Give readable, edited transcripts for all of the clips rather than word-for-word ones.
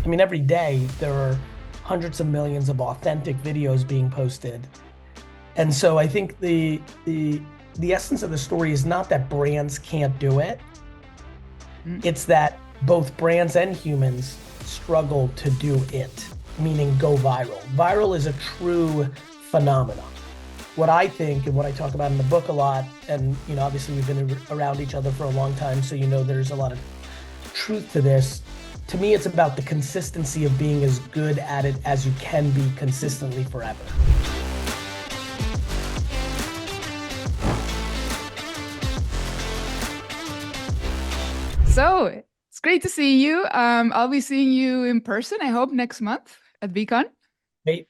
I mean, every day there are hundreds of millions of authentic videos being posted. And so I think the essence of the story is not that brands can't do it. Mm. It's that both brands and humans struggle to do it, meaning go viral. Viral is a true phenomenon. What I think and what I talk about in the book a lot, and obviously we've been around each other for a long time, so there's a lot of truth to this. To me, it's about the consistency of being as good at it as you can be consistently forever. So it's great to see you. I'll be seeing you in person, I hope, next month at VCon. Hey,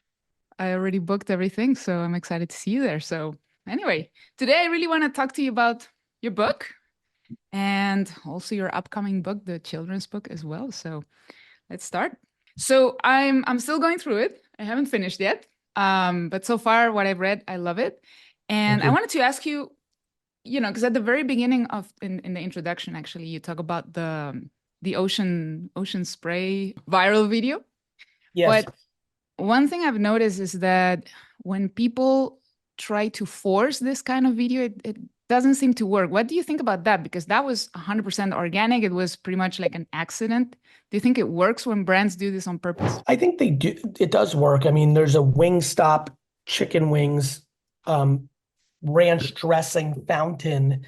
I already booked everything, so I'm excited to see you there. So anyway, today I really want to talk to you about your book and also your upcoming book, the children's book as well. So let's start. So I'm still going through it. I haven't finished yet. But so far what I've read, I love it. And I wanted to ask you, because at the very beginning of in the introduction, actually, you talk about the ocean spray viral video. yes. But one thing I've noticed is that when people try to force this kind of video, it doesn't seem to work. What do you think about that? Because that was 100% organic. It was pretty much like an accident. Do you think it works when brands do this on purpose? I think they do. It does work. I mean, there's a Wingstop chicken wings, ranch dressing fountain,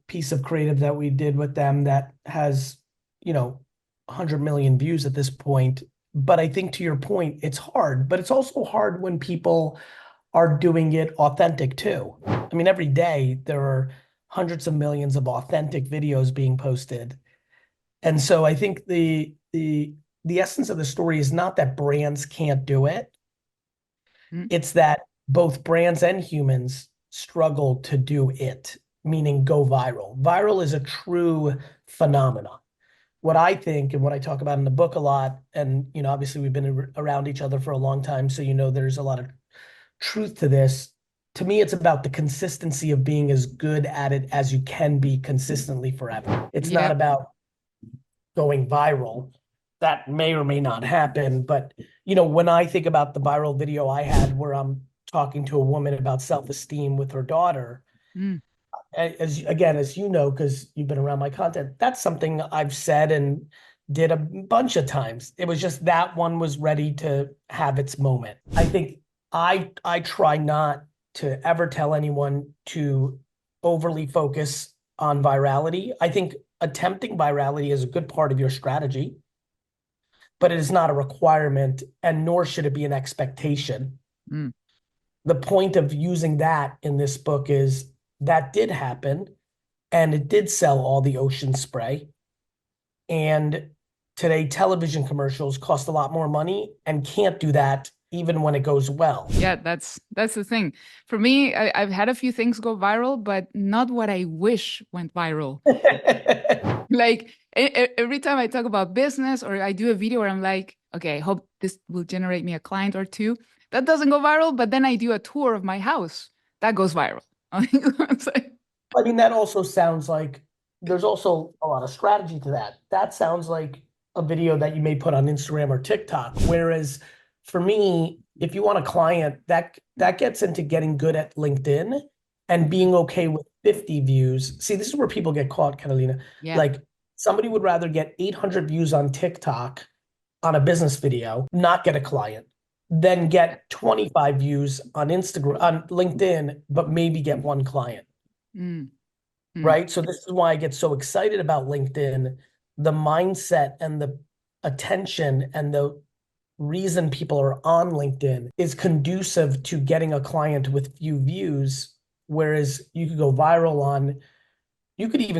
piece of creative that we did with them that has, 100 million views at this point. But I think to your point, it's hard, but it's also hard when people are doing it authentic too. I mean, every day there are hundreds of millions of authentic videos being posted. And so I think the essence of the story is not that brands can't do it. Mm. It's that both brands and humans struggle to do it, meaning go viral. Viral is a true phenomenon. What I think and what I talk about in the book a lot, and obviously we've been around each other for a long time, so there's a lot of truth to this. To me, it's about the consistency of being as good at it as you can be consistently forever. It's not Yeah. about going viral. That may or may not happen, but when I think about the viral video I had where I'm talking to a woman about self-esteem with her daughter, Mm. as you know, because you've been around my content, that's something I've said and did a bunch of times. It was just that one was ready to have its moment. I think I try not to ever tell anyone to overly focus on virality. I think attempting virality is a good part of your strategy, but it is not a requirement, and nor should it be an expectation. Mm. The point of using that in this book is that did happen, and it did sell all the ocean spray. And today, television commercials cost a lot more money and can't do that even when it goes well. Yeah, that's the thing. For me, I've had a few things go viral, but not what I wish went viral. Like every time I talk about business or I do a video where I'm like, okay, I hope this will generate me a client or two. That doesn't go viral, but then I do a tour of my house. That goes viral. It's like, I mean, that also sounds like there's also a lot of strategy to that. That sounds like a video that you may put on Instagram or TikTok. Whereas for me, if you want a client, that gets into getting good at LinkedIn and being okay with 50 views. See, this is where people get caught, Catalina. yeah. Like somebody would rather get 800 views on TikTok on a business video, not get a client, than get 25 views on Instagram, on LinkedIn, but maybe get one client. Mm. Mm. Right? So this is why I get so excited about LinkedIn. The mindset and the attention and the reason people are on LinkedIn is conducive to getting a client with few views. Whereas you could even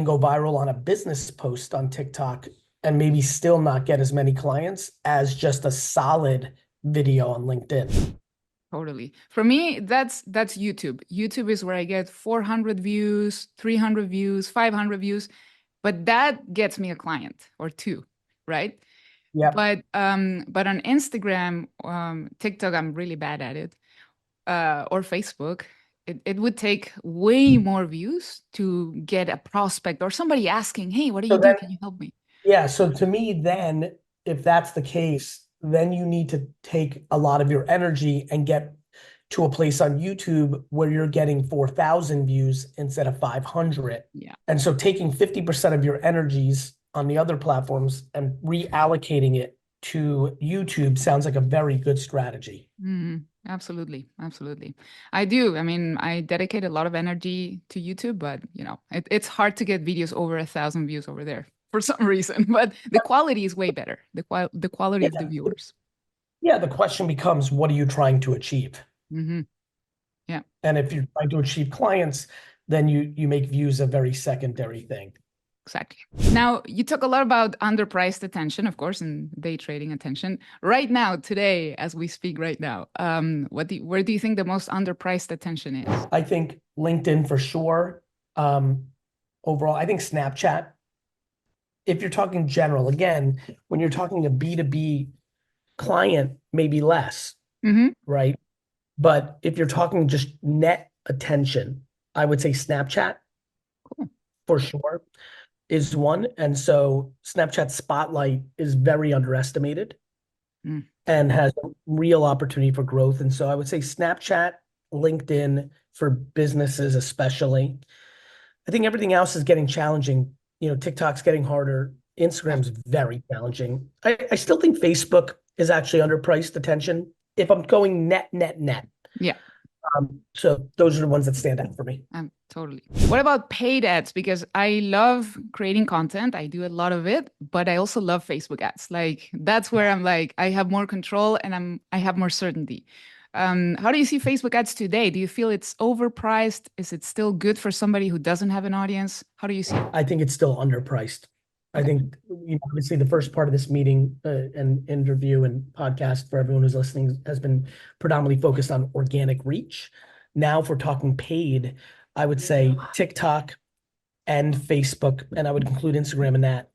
go viral on a business post on TikTok and maybe still not get as many clients as just a solid video on LinkedIn. Totally. For me, that's YouTube. YouTube is where I get 400 views, 300 views, 500 views, but that gets me a client or two, right? Yep. But on Instagram, TikTok, I'm really bad at it, or Facebook. It would take way more views to get a prospect or somebody asking, "Hey, what do So you do? then, Can you help me?" yeah. So to me, then if that's the case, then you need to take a lot of your energy and get to a place on YouTube where you're getting 4,000 views instead of 500. Yeah. And so taking 50% of your energies on the other platforms and reallocating it to YouTube sounds like a very good strategy. Absolutely. Absolutely. I do. I mean, I dedicate a lot of energy to YouTube, but it's hard to get videos over 1,000 views over there for some reason, but the quality is way better. The quality of the viewers. Yeah, the question becomes, what are you trying to achieve? Yeah. And if you're trying to achieve clients, then you make views a very secondary thing. Exactly. Now, you talk a lot about underpriced attention, of course, and day trading attention. Right now, today, as we speak right now, where do you think the most underpriced attention is? I think LinkedIn for sure. Overall, I think Snapchat. If you're talking general, again, when you're talking a B2B client, maybe less, right? But if you're talking just net attention, I would say Snapchat for sure is one. And so Snapchat Spotlight is very underestimated and has a real opportunity for growth. And so I would say Snapchat, LinkedIn for businesses, especially. I think everything else is getting challenging. TikTok's getting harder. Instagram's very challenging. I still think Facebook is actually underpriced attention if I'm going net. Yeah. So those are the ones that stand out for me. Totally. What about paid ads? Because I love creating content. I do a lot of it, but I also love Facebook ads. Like that's where I'm like, I have more control and I have more certainty. How do you see Facebook ads today? Do you feel it's overpriced? Is it still good for somebody who doesn't have an audience? How do you see it? I think it's still underpriced. I think obviously the first part of this meeting and interview and podcast for everyone who's listening has been predominantly focused on organic reach. Now, if we're talking paid, I would say TikTok and Facebook, and I would include Instagram in that,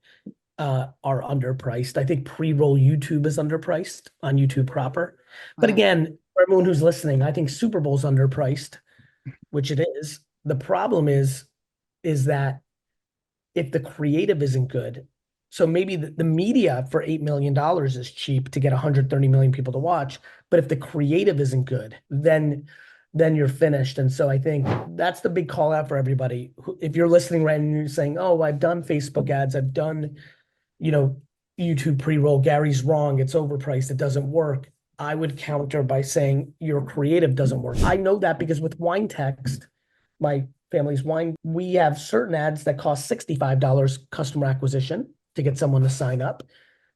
are underpriced. I think pre-roll YouTube is underpriced on YouTube proper. But again, for everyone who's listening, I think Super Bowl's underpriced, which it is. The problem is that if the creative isn't good, so maybe the media for $8 million is cheap to get 130 million people to watch, but if the creative isn't good, then you're finished. And so I think that's the big call out for everybody. If you're listening right and you're saying, oh, I've done Facebook ads, I've done, YouTube pre-roll, Gary's wrong, it's overpriced, it doesn't work. I would counter by saying your creative doesn't work. I know that because with Wine Text, my family's wine, we have certain ads that cost $65 customer acquisition to get someone to sign up.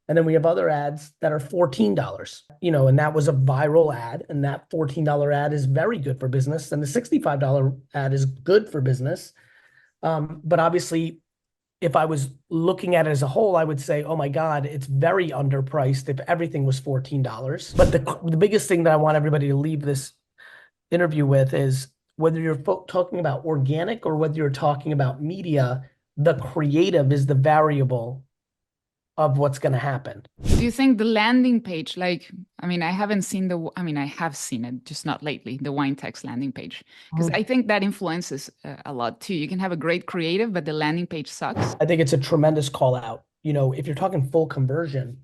And then we have other ads that are $14, and that was a viral ad. And that $14 ad is very good for business. And the $65 ad is good for business. But obviously, if I was looking at it as a whole, I would say, oh my God, it's very underpriced if everything was $14. But the biggest thing that I want everybody to leave this interview with is whether you're talking about organic or whether you're talking about media, the creative is the variable of what's going to happen. Do you think the landing page, I have seen it, just not lately, the Wine Text landing page, because I think that influences a lot too. You can have a great creative, but the landing page sucks. I think it's a tremendous call out. If you're talking full conversion,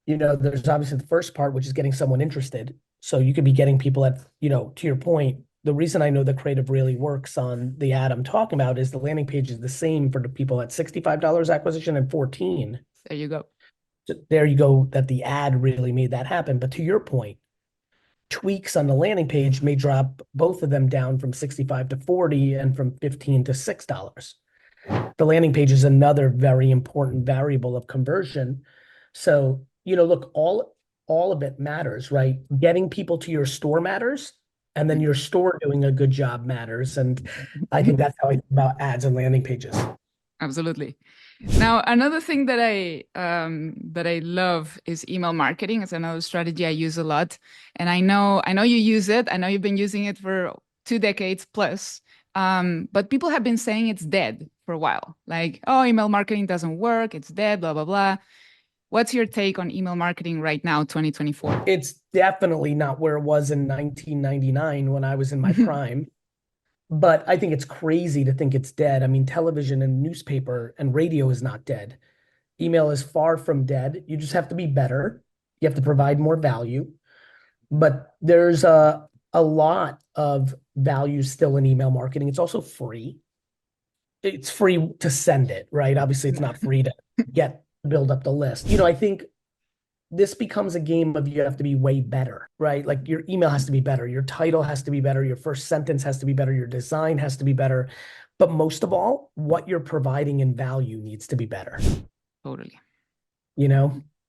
there's obviously the first part, which is getting someone interested. So you could be getting people at, to your point, the reason I know the creative really works on the ad I'm talking about is the landing page is the same for the people at $65 acquisition and 14. There you go. So there you go, that the ad really made that happen. But to your point, tweaks on the landing page may drop both of them down from 65 to 40 and from 15 to $6. The landing page is another very important variable of conversion. So, look, all of it matters, right? Getting people to your store matters. And then your store doing a good job matters. And I think that's how I think about ads and landing pages. Absolutely. Now, another thing that I love is email marketing. It's another strategy I use a lot. And I know you use it. I know you've been using it for 2 decades plus. But people have been saying it's dead for a while. Like, oh, email marketing doesn't work. It's dead, blah, blah, blah. What's your take on email marketing right now, 2024? It's definitely not where it was in 1999 when I was in my prime. But I think it's crazy to think it's dead. I mean, television and newspaper and radio is not dead. Email is far from dead. You just have to be better. You have to provide more value. But there's a lot of value still in email marketing. It's also free. It's free to send it, right? Obviously, it's not free to build up the list. I think this becomes a game of you have to be way better, right? Like your email has to be better, your title has to be better, your first sentence has to be better, your design has to be better. But most of all, what you're providing in value needs to be better. Totally.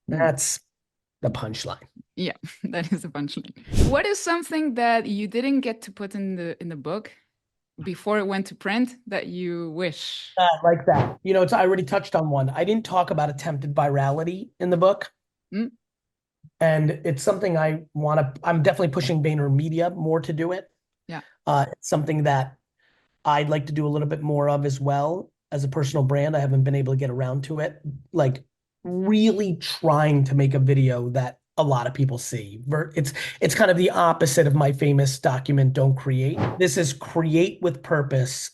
That's the punchline. Yeah, that is the punchline. What is something that you didn't get to put in the book before it went to print that you wish? Like that. I already touched on one. I didn't talk about attempted virality in the book. Mm. And it's something I'm definitely pushing VaynerMedia more to do it. Yeah. It's something that I'd like to do a little bit more of as well as a personal brand. I haven't been able to get around to it. Like really trying to make a video that a lot of people see. It's kind of the opposite of my famous document, don't create. This is create with purpose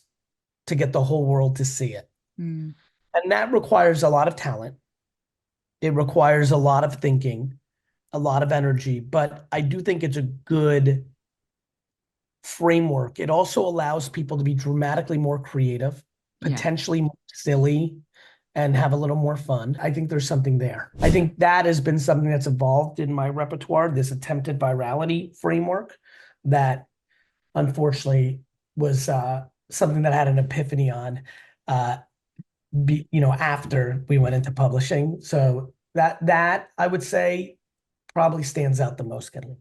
to get the whole world to see it. Mm. And that requires a lot of talent. It requires a lot of thinking, a lot of energy, but I do think it's a good framework. It also allows people to be dramatically more creative, potentially more silly, and have a little more fun. I think there's something there. I think that has been something that's evolved in my repertoire, this attempted virality framework that unfortunately was something that I had an epiphany on after we went into publishing. So that I would say probably stands out the most, Kathleen.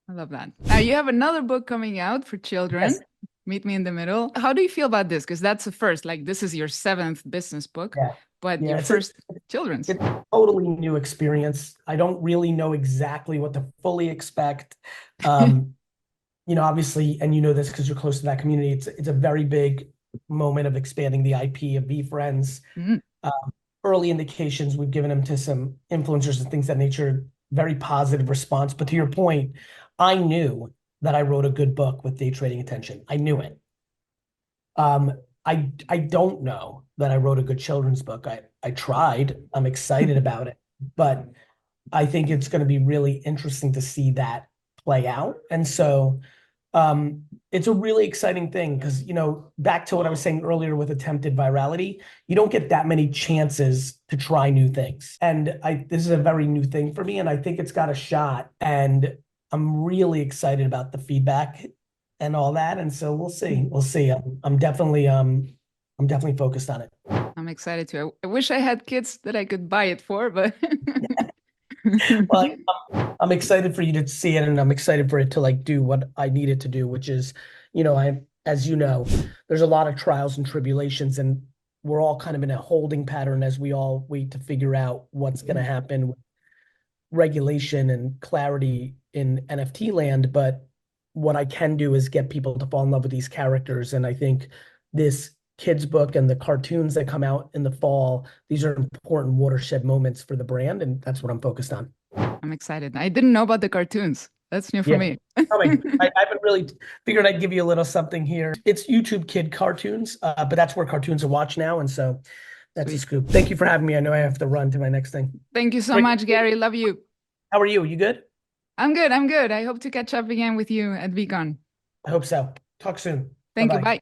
I love that. Now you have another book coming out for children. Yes. Meet Me in the Middle. How do you feel about this? Because that's the first, like this is your 7th business book, but your first children's. It's a totally new experience. I don't really know exactly what to fully expect. Obviously, and this because you're close to that community, it's a very big moment of expanding the IP of VeeFriends. Mm-hmm. Early indications, we've given them to some influencers and things of that nature, very positive response. But to your point, I knew that I wrote a good book with day trading attention. I knew it. I don't know that I wrote a good children's book. I tried. I'm excited about it, but I think it's going to be really interesting to see that play out. And so it's a really exciting thing because, back to what I was saying earlier with attempted virality, you don't get that many chances to try new things. And this is a very new thing for me, and I think it's got a shot. And I'm really excited about the feedback and all that. And so we'll see. We'll see. I'm definitely focused on it. I'm excited too. I wish I had kids that I could buy it for, but well, I'm excited for you to see it, and I'm excited for it to do what I need it to do, which is, as you know, there's a lot of trials and tribulations, and we're all kind of in a holding pattern as we all wait to figure out what's going to happen with regulation and clarity in NFT land. But what I can do is get people to fall in love with these characters. And I think this kids book and the cartoons that come out in the fall, these are important watershed moments for the brand. And that's what I'm focused on. I'm excited. I didn't know about the cartoons. That's new for me. I haven't really figured I'd give you a little something here. It's YouTube kid cartoons, but that's where cartoons are watched now. And so that's a scoop. Thank you for having me. I know I have to run to my next thing. Thank you so much, Gary. Love you. How are you? You good? I'm good. I hope to catch up again with you at VCon. I hope so. Talk soon. Thank you. Bye.